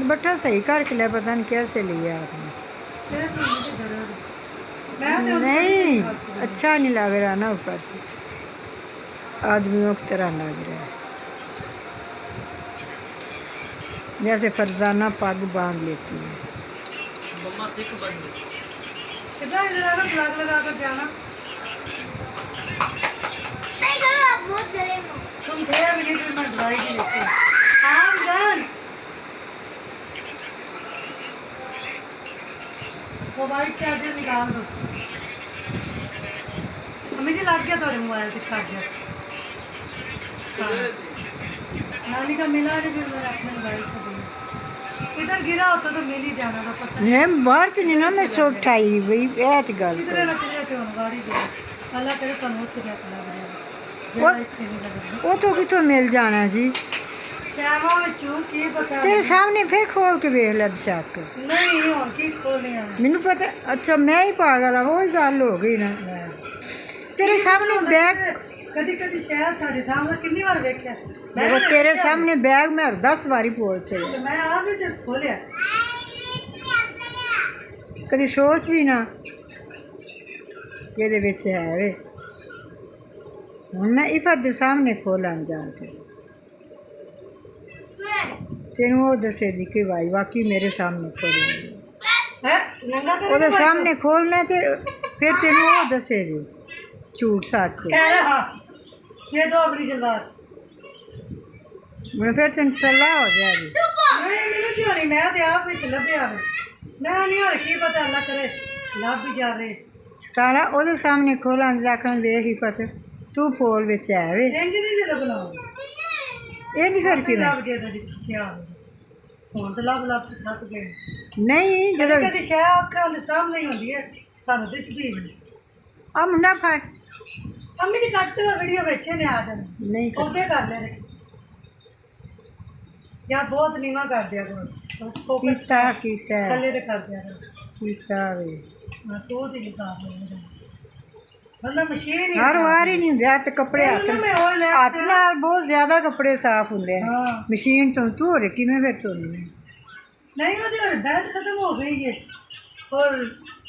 दुपट्टा सही करके लिया, पता नहीं कैसे लिया आपने। नहीं अच्छा नहीं लग रहा ना, ऊपर से आदमियों की तरह लग रहा है, जैसे फरजाना पग बांध लेती है। तुम थे अभी नहीं, फिर मैं दवाई की लेती हूँ। वो वाइट चार्जर निकाल दो। हमें जी लग गया थोड़े मोबाइल पे चार्जर। नानी का मिला नहीं, फिर मैंने अपने मोबाइल को दिया। इधर गिरा होता तो मिल ही जाना था, पता नहीं बाहर तो नहीं ना मैं सो उठाई भाई, यह तो गल किधर रख रहे थे गाड़ी दे। अल्लाह करे तुम उठ गया वो तो कितों मिल जाना जी। श्यामा विचों की पता तेरे सामने फिर खोल के देख ले बेशक। नहीं और की खोले मैनू पता। अच्छा मैं ही पागल हाँ, वही गल हो गई ना। तेरे सामने बैग कदी कदी शायद साढ़े सामने कितनी बार देखा। देखो तेरे सामने बैग में 10 बारी पोल छड़े, मैं आप भी खोलिया कभी सोच भी ना ये बिच है वे। हुण मैं इफत दे सामने खोलन जाके तेन वो दसे दी कि भाई वाकई मेरे सामने खोली वो सामने खोलना थे, फिर तेन वो दसे दी झूठ सच। ये दो अपनी सलवार मैं फिर तेन सलाह हो जाएगी। नहीं मैंने क्यों नहीं, मैं तो आप ही लभ्या मैं नहीं और की पता अल्लाह करे लभ भी जावे। तारा ओदे सामने खोलन जाकर देख ही पता तू फोल विच है वे इंज नहीं लभना इंज करके लभ जे दा क्या हुण तो लभ लभ थक गए। नहीं जदों कदी शै अखां दे सामने ही हुंदी है सानू दिसदी नहीं। आ मुंडा फड़ अम्मी जी कट ते वीडियो बेचे ने आ जाने नहीं ओदे कर ले या बहुत नीवा कर दिया करो फोकस कीता थल्ले ते कर दिया करो कीता वे मैं सोच ही नहीं साफ होने बंदा मशीन ही हर बार ही नहीं हुंदे हत्थ कपड़े हत्थ नाल बहुत ज्यादा कपड़े साफ हुंदे हैं। मशीन तो तू हो किवें फिर धोनी नहीं ओदे और बेल्ट खत्म हो गई है और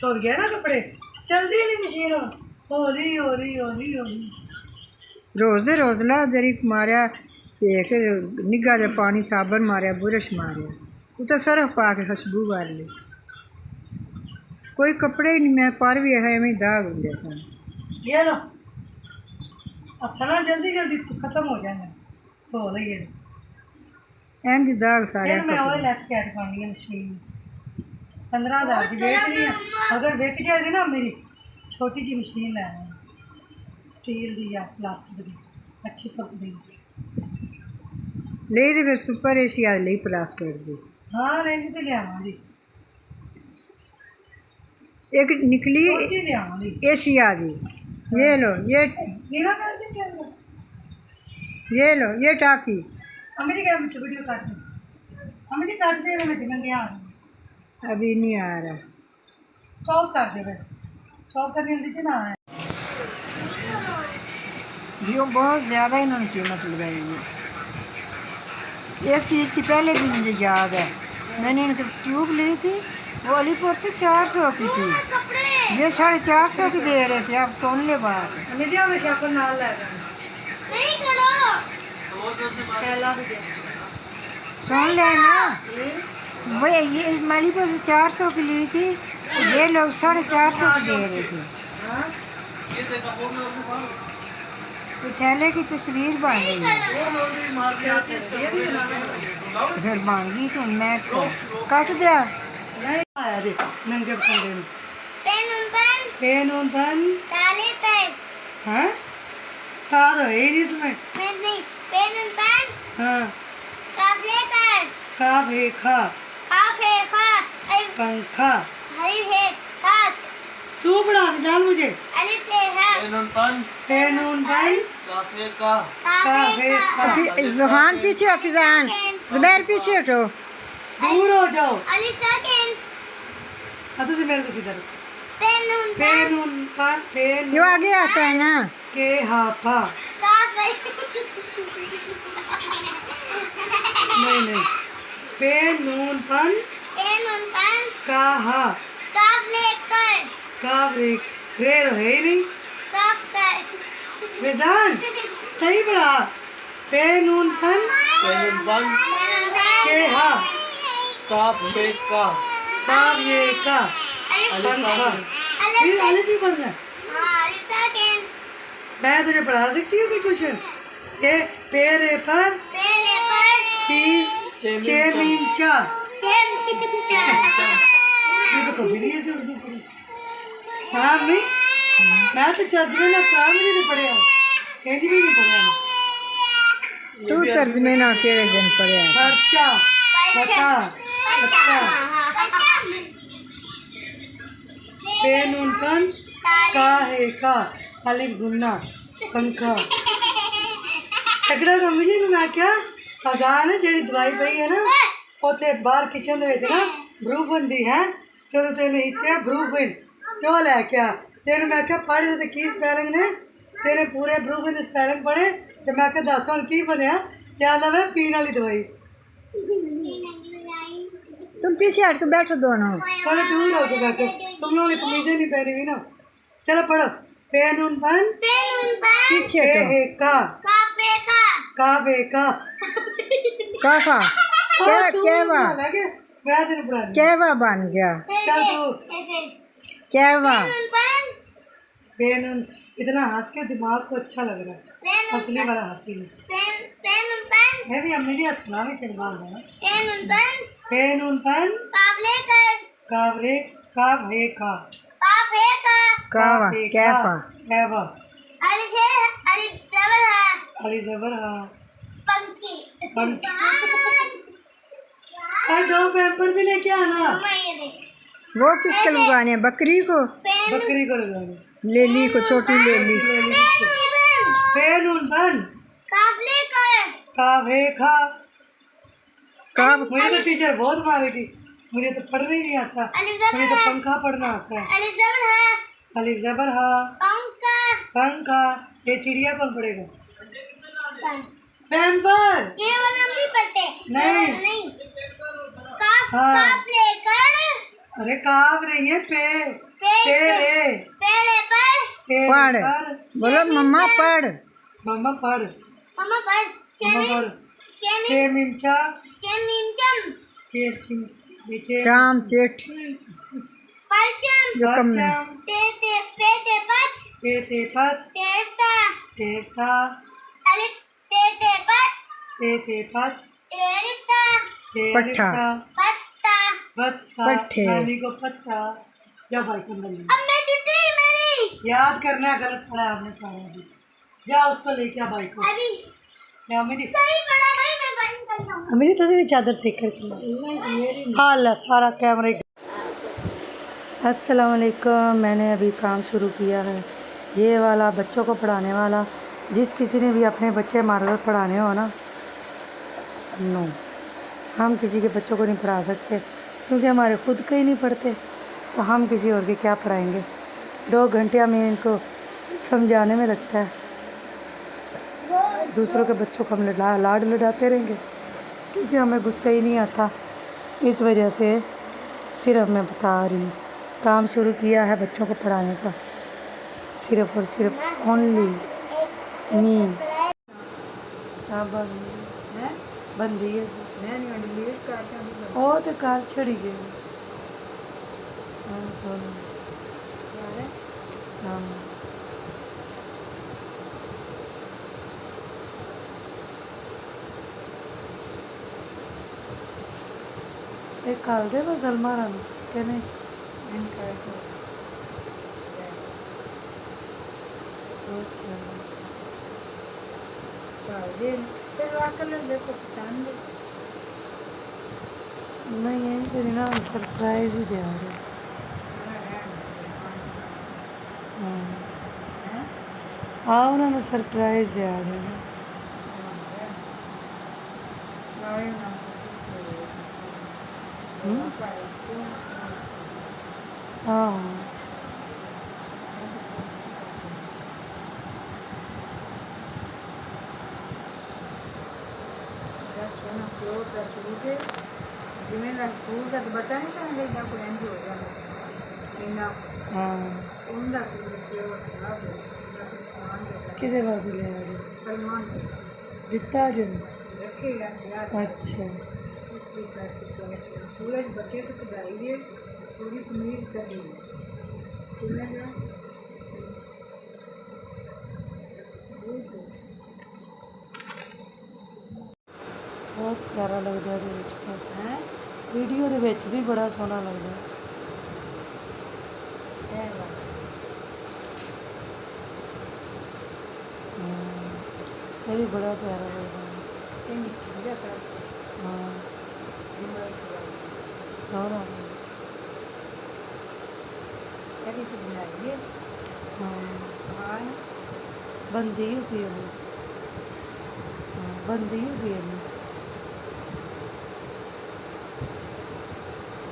धुल गया ना कपड़े चलदी नहीं मशीन हौली हौली हौली हौली रोज दे रोज ला जरी मारिया एक निग्गा जा पानी साबन मारिया बुरश मारिया उते सरफ पा के खुशबू मार ली कोई कपड़े ही नहीं मैं पर भी है एवं दाग होंगे सन। ये लो अपना जल्दी जल्दी खत्म हो जाना धो लइए इंज दाग सारे मैं और लैत के पानी है मशीन 15,000 की बेचनी है। अगर बिक जाएगी ना मेरी छोटी जी मशीन लैनी स्टील दी या प्लास्टिक की अच्छी कंपनी ले दे फिर सुपर एशिया ले प्लास्टिक दी। हाँ रेंज तो लियावांगी एक निकली एशिया दी ये लो ये नीवा कर दे क्या ये लो ये टाकी अम्मी जी क्या मुझे वीडियो काट दे अम्मी जी काट दे मैं नंगे आ अभी नहीं आ रहा स्टॉप कर दे मैं स्टॉप करने दीजिए ना ये बहुत ज़्यादा इन्होंने कीमत लगाई है। एक चीज़ की पहले भी मुझे याद है मैंने इनकी ट्यूब ली थी वो अलीपुर से 400 की थी ये 450 की दे रहे थे। आप सुन ले बात सुन ले ना भाई ये अलीपुर से 400 की ली थी ये लोग 450 की दे रहे थे। थैले की तस्वीर बन गई फिर बन गई तो मैं कट दिया नंगे पेन उन पेन हाँ था तो है नहीं इसमें हाँ काफ है खा पंखा तू पढ़ा जान मुझे पेन उन पेन काफे जुहान पीछे हो फिजान जुबैर पीछे हटो दूर हो जाओ हाँ तुझे मेरे से सीधा पेन उन पेन यो आगे आता है ना के हाफा नहीं पे नून पन कहा काफ रे रे तो है ही नहीं मिजान सही पढ़ा पे नून पन के हा काफ ये का पंखा फिर अलिफ भी पढ़ना है। मैं तुझे पढ़ा सकती हूँ कोई क्वेश्चन ये पेरे पर चेमीचा मैं तो कभी नहीं ऐसे उर्दू पढ़ी। हाँ मैं तो तर्जमे ना काम ही नहीं पढ़िया कहीं भी नहीं पढ़िया। तू तर्जमे ना केड़े दिन पढ़िया खर्चा पता पत्ता पेन पन का है का अलिफ गुन्ना पंखा तगड़ा मम्मी जी मैं क्या अजान है जी दवाई पई है ना उसे बाहर किचन ना ब्रूफ बनती है तो तेन इतने ब्रूफ बन क्यों लैके आ तेन मैं क्या पढ़ दे की स्पैलिंग ने तेने पूरे ब्रूफ इन स्पैलिंग पढ़े तो मैं क्या दस हम की बनया क्या लव है पीने वाली दवाई। तुम पीछे हट के बैठो दोनों थोड़ा दूर हो के बैठो तुम लोगों ने कमीजें नहीं पहनी हुई ना। चलो पढ़ो पेन उन पन पीछे के हटो है का बे का काफा क्या कहवा लगे मैं तेरे पढ़ा कहवा बन गया चल तू कहवा पेन उन इतना हंस के दिमाग को अच्छा लग रहा है हंसने वाला हंसी नहीं है भी अब मेरी हंसना भी चल रहा है। पेन उन पन कावरे का भे का कावा कहवा कहवा अली जबर हा पंखी और दो पेपर भी लेके आना वो किसके लगाने हैं? बकरी को बकरी को लगाना लेली को छोटी लेली पेन उन पन का भे खा काव मुझे तो टीचर बहुत मारेगी मुझे तो पढ़ना ही नहीं आता मुझे तो पंखा पढ़ना आता है। अलिफ जबर हा पंखा ये चिड़िया कौन पढ़ेगा पैम्पर नहीं हाँ अरे काव रही है पे रे पढ़ बोलो मम्मा पढ़ मम्मा पढ़ मम्मा पढ़ छे मिमचा चाम चेट जो कम पेते पत तेता तेते पत पट्ठा बत्ता पट्ठे नानी को पत्ता जब भाई को याद करना है गलत पढ़ा हमने सारा भी जा उसको लेके आ भाई को या मेरी मेरी तो भी चादर सेक करके हाँ सारा कैमरे। अस्सलाम वालेकुम मैंने अभी काम शुरू किया है ये वाला बच्चों को पढ़ाने वाला जिस किसी ने भी अपने बच्चे हमारे साथ पढ़ाने हो ना नो हम किसी के बच्चों को नहीं पढ़ा सकते क्योंकि हमारे खुद के ही नहीं पढ़ते तो हम किसी और के क्या पढ़ाएंगे। 2 घंटे हमें इनको समझाने में लगता है दूसरों के बच्चों को हम लाड लड़ाते रहेंगे क्योंकि हमें गुस्सा ही नहीं आता। इस वजह से सिर्फ मैं बता रही हूँ काम शुरू किया है बच्चों को पढ़ाने का सिर्फ और सिर्फ ओनली मी बंदी है ਉਹ ਤੇ ਕਾਰ ਛੜੀ ਗਈ ਹਾਂ ਸੋਨਾ ਹਾਂ ਇਹ ਕੱਲ ਦੇ ਬਸਲ ਮਾਰਾਂ ਕਿ ਨਹੀਂ देखो पसंद नहीं है फिर ना सरप्राइज ही दे रहे हाँ उन्होंने सरप्राइज दे रहे हाँ That's one of your best ਜਿਵੇਂ ਦਾ ਫੂਲ ਦਾ ਦੁਪੱਟਾ ਨਹੀਂ ਸਮਝਦੇ ਇਦਾਂ ਕੋਈ ਇੰਝ ਹੋ ਜਾਂਦਾ ਇੰਨਾ ਹਾਂ ਉਹਦਾ ਸੂਟ ਤੇ ਉਹ ਖਰਾਬ ਹੋ ਗਿਆ ਸਮਾਨ ਦੇ ਕਿਹਦੇ ਵਾਸਤੇ ਲਿਆ ਜੀ ਸਲਮਾਨ ਦਿੱਤਾ ਜੀ ਰੱਖੇ ਯਾਰ ਯਾਰ ਅੱਛਾ ਇਸ ਤਰੀਕੇ से पूरे बच्चे से कढ़ाई है पूरी कमीज कर दी कितने का ਬਹੁਤ ਪਿਆਰਾ ਲੱਗਦਾ ਇਹਦੇ ਵਿੱਚ है ਵੀਡੀਓ ਦੇ ਵਿੱਚ ਵੀ ਬੜਾ ਸੋਹਣਾ ਲੱਗਦਾ ਇਹ ਵੀ ਬੜਾ ਪਿਆਰਾ ਲੱਗਦਾ ये निकल सर ਹਾਂ जिम्मा से ਸੋਹਣਾ यदि तो बनाइए ਹਾਂ हाँ ਬੰਦੀ ਹੋ ਗਈ ਉਹ ਹਾਂ ਬੰਦੀ ਹੋ ਗਈ ਇਹਨੂੰ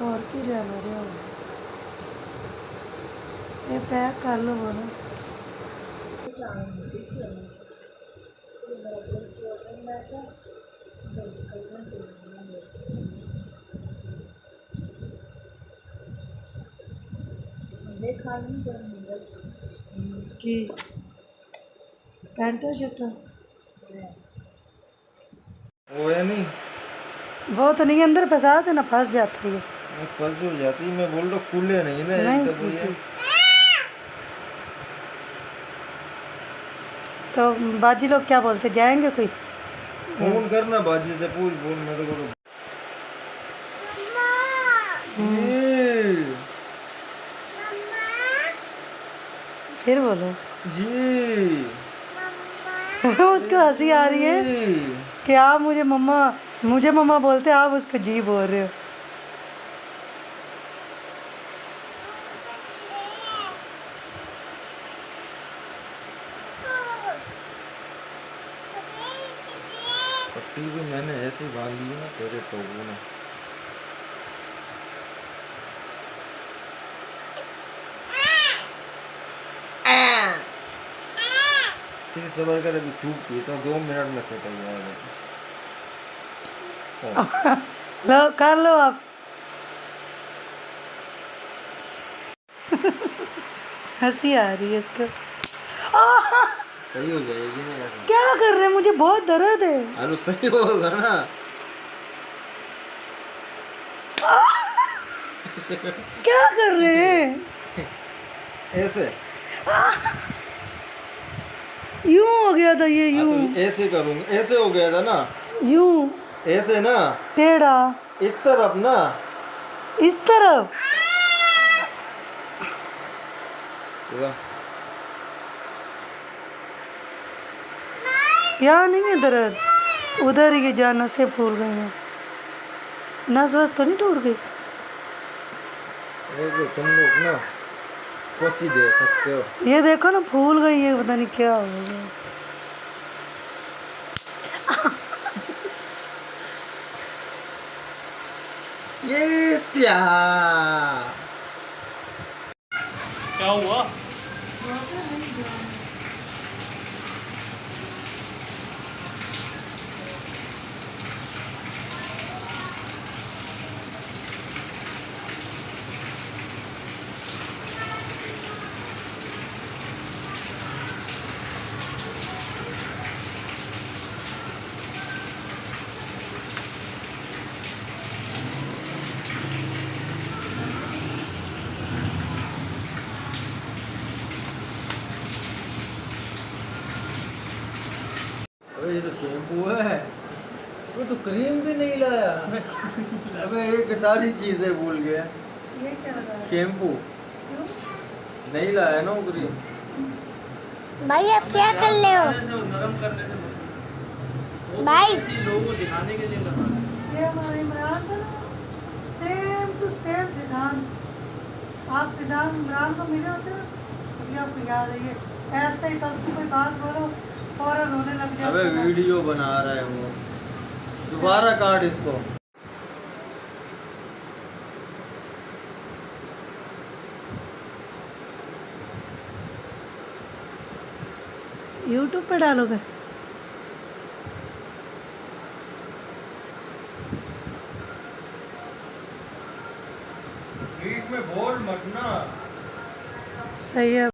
ਹੋਰ ਕੀ ਲੈਣਾ ਰਿਹਾ ਇਹ ਪੈਕ ਕਰ ਲਵੋ ਨਾ देखा नहीं कर बस ਕੀ पैंट शर्ट वो है नहीं बहुत नहीं अंदर फंसा देना फंस जाती है वो फंस हो जाती है। मैं बोल रहा हूँ खुले नहीं ना नहीं एकदम ये। तो बाजी लोग क्या बोलते जाएंगे कोई फोन करना बाजी से पूछ बोल मेरे को फिर बोलो जी उसको हंसी आ रही है जी। कि आप मुझे मम्मा बोलते आप उसको जी बोल रहे हो पट्टी भी मैंने ऐसे ही बांधी है ना तेरे टोबू ने। ठीक है सबर कर अभी धूप की तो 2 मिनट में सेट हो जाएगा। लो कर लो आप हंसी आ रही है इसको सही हो जाएगी ना ऐसा। क्या कर रहे हैं मुझे बहुत दर्द है अरे सही होगा ना। क्या कर रहे हैं ऐसे यूं हो गया था ये हाँ, यूं तो ऐसे करूँगा ऐसे हो गया था ना यूं ऐसे ना टेढ़ा इस तरफ ना इस तरफ देखा? यहाँ नहीं है दर्द उधर ही जहाँ नसें फूल गई हैं नस वस तो नहीं टूट गई ये जो तुम लोग ना कोसी दे सकते हो। ये देखो ना फूल गई है पता नहीं क्या हो गया इसको। ये क्या हुआ अबे ये तो शैम्पू है वो तो क्रीम भी नहीं लाया। अबे एक सारी चीजें भूल गया। ये क्या लगा है? शैम्पू क्यों? नहीं लाया ना वो क्रीम। भाई आप क्या कर रहे हो नरम करने से भाई लोगों को दिखाने के लिए लगा ये हमारा इमरान था ना सेम टू सेम फिजान आप फिजान इमरान को मिले होते ना अभी आपको याद है ये ऐसे ही बस कोई बात बोलो फौरन रोने लग जाता अबे था। वीडियो बना रहा है वो दोबारा काट इसको। यूट्यूब पे डालोगे बीच में बोल मत ना। सही है।